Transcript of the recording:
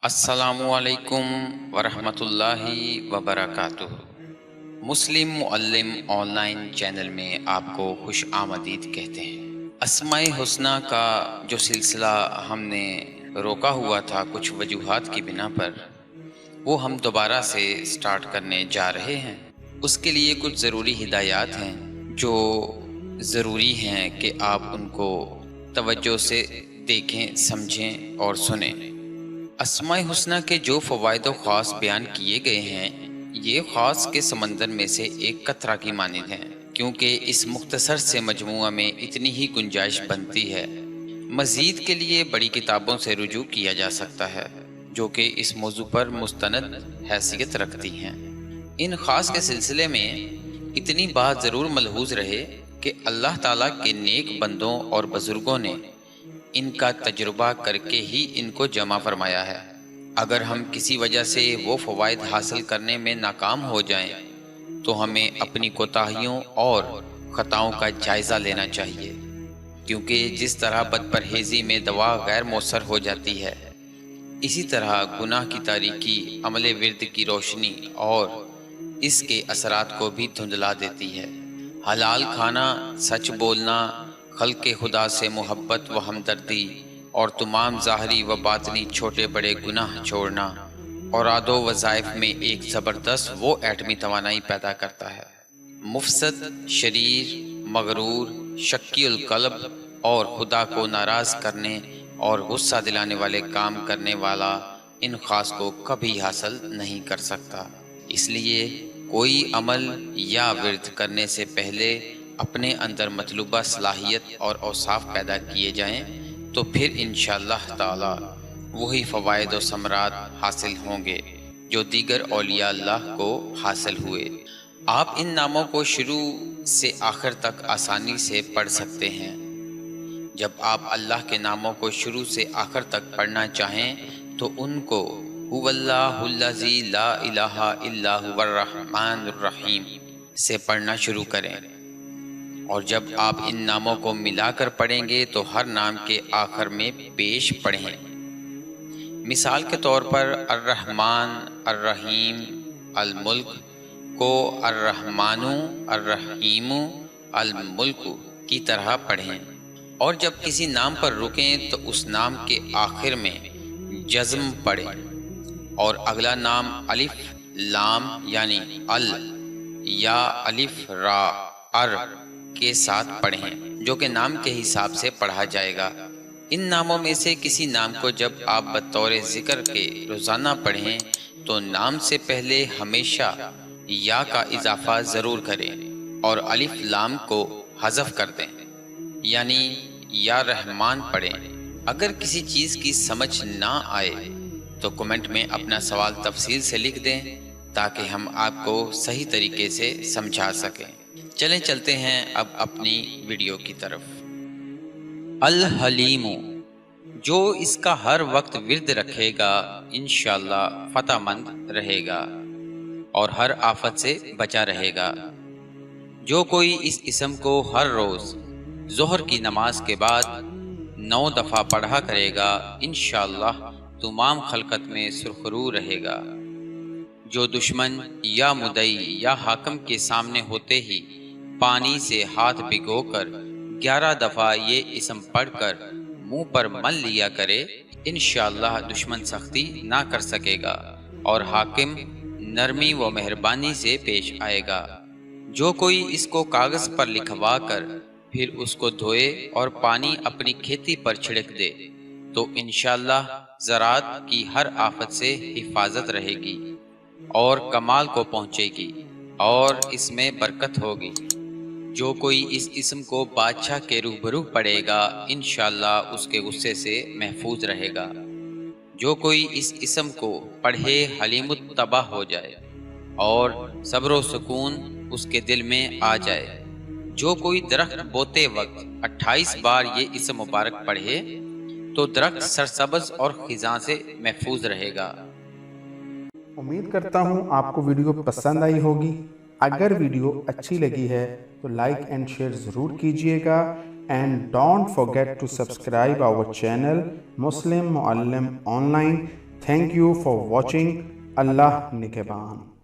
السلام علیکم ورحمۃ اللہ وبرکاتہ۔ مسلم معلم آن لائن چینل میں آپ کو خوش آمدید کہتے ہیں۔ اسماء الحسنی کا جو سلسلہ ہم نے روکا ہوا تھا کچھ وجوہات کی بنا پر، وہ ہم دوبارہ سے سٹارٹ کرنے جا رہے ہیں۔ اس کے لیے کچھ ضروری ہدایات ہیں جو ضروری ہیں کہ آپ ان کو توجہ سے دیکھیں، سمجھیں اور سنیں۔ اسماء الحسنی کے جو فوائد و خاص بیان کیے گئے ہیں، یہ خاص کے سمندر میں سے ایک قطرہ کی مانند ہیں، کیونکہ اس مختصر سے مجموعہ میں اتنی ہی گنجائش بنتی ہے۔ مزید کے لیے بڑی کتابوں سے رجوع کیا جا سکتا ہے جو کہ اس موضوع پر مستند حیثیت رکھتی ہیں۔ ان خاص کے سلسلے میں اتنی بات ضرور ملحوظ رہے کہ اللہ تعالیٰ کے نیک بندوں اور بزرگوں نے ان کا تجربہ کر کے ہی ان کو جمع فرمایا ہے۔ اگر ہم کسی وجہ سے وہ فوائد حاصل کرنے میں ناکام ہو جائیں تو ہمیں اپنی کوتاہیوں اور خطاؤں کا جائزہ لینا چاہیے، کیونکہ جس طرح بد پرہیزی میں دوا غیر مؤثر ہو جاتی ہے، اسی طرح گناہ کی تاریکی عمل ورد کی روشنی اور اس کے اثرات کو بھی دھندلا دیتی ہے۔ حلال کھانا، سچ بولنا، خلق خدا سے محبت و ہمدردی اور تمام ظاہری و باطنی چھوٹے بڑے گناہ چھوڑنا اوراد و وظائف میں ایک زبردست وہ ایٹمی توانائی پیدا کرتا ہے۔ مفسد، شریر، مغرور، شکی القلب اور خدا کو ناراض کرنے اور غصہ دلانے والے کام کرنے والا ان خاص کو کبھی حاصل نہیں کر سکتا۔ اس لیے کوئی عمل یا ورد کرنے سے پہلے اپنے اندر مطلوبہ صلاحیت اور اوصاف پیدا کیے جائیں تو پھر انشاءاللہ تعالی وہی فوائد و ثمرات حاصل ہوں گے جو دیگر اولیاء اللہ کو حاصل ہوئے۔ آپ ان ناموں کو شروع سے آخر تک آسانی سے پڑھ سکتے ہیں۔ جب آپ اللہ کے ناموں کو شروع سے آخر تک پڑھنا چاہیں تو ان کو هو اللہ الذی لا الہ الا هو الرحمن الرحیم سے پڑھنا شروع کریں، اور جب آپ ان ناموں کو ملا کر پڑھیں گے تو ہر نام کے آخر میں پیش پڑھیں۔ مثال کے طور پر الرحمن، الرحیم، الملک کو الرحمن، الرحیم، الملک کی طرح پڑھیں، اور جب کسی نام پر رکیں تو اس نام کے آخر میں جزم پڑھیں، اور اگلا نام الف لام یعنی ال یا الف را ار کے ساتھ پڑھیں، جو کہ نام کے حساب سے پڑھا جائے گا۔ ان ناموں میں سے کسی نام کو جب آپ بطور ذکر کے روزانہ پڑھیں تو نام سے پہلے ہمیشہ یا کا اضافہ ضرور کریں اور الف لام کو حذف کر دیں، یعنی یا رحمان پڑھیں۔ اگر کسی چیز کی سمجھ نہ آئے تو کمنٹ میں اپنا سوال تفصیل سے لکھ دیں تاکہ ہم آپ کو صحیح طریقے سے سمجھا سکیں۔ چلتے ہیں اب اپنی ویڈیو کی طرف۔ الحلیم، جو اس کا ہر وقت ورد رکھے گا انشاءاللہ فتح مند رہے گا اور ہر آفت سے بچا رہے گا۔ جو کوئی اس اسم کو ہر روز ظہر کی نماز کے بعد 9 دفعہ پڑھا کرے گا انشاءاللہ تمام خلقت میں سرخرو رہے گا۔ جو دشمن یا مدعی یا حاکم کے سامنے ہوتے ہی پانی سے ہاتھ بھگو کر 11 دفعہ یہ اسم پڑھ کر منہ پر مل لیا کرے انشاءاللہ دشمن سختی نہ کر سکے گا اور حاکم نرمی و مہربانی سے پیش آئے گا۔ جو کوئی اس کو کاغذ پر لکھوا کر پھر اس کو دھوئے اور پانی اپنی کھیتی پر چھڑک دے تو انشاءاللہ زراعت کی ہر آفت سے حفاظت رہے گی اور کمال کو پہنچے گی اور اس میں برکت ہوگی۔ جو کوئی اس اسم کو بادشاہ کے روبرو پڑھے گا انشاءاللہ اس کے غصے سے محفوظ رہے گا۔ جو کوئی اس اسم کو پڑھے حلیم التباہ ہو جائے اور صبر و سکون اس کے دل میں آ جائے۔ جو کوئی درخت بوتے وقت 28 بار یہ اسم مبارک پڑھے تو درخت سرسبز اور خزاں سے محفوظ رہے گا۔ امید کرتا ہوں آپ کو ویڈیو پسند آئی ہوگی۔ اگر ویڈیو اچھی لگی ہے تو لائک اینڈ شیئر ضرور کیجئے گا and don't forget to subscribe our channel Muslim Muallim Online۔ Thank you for watching. اللہ نگہبان.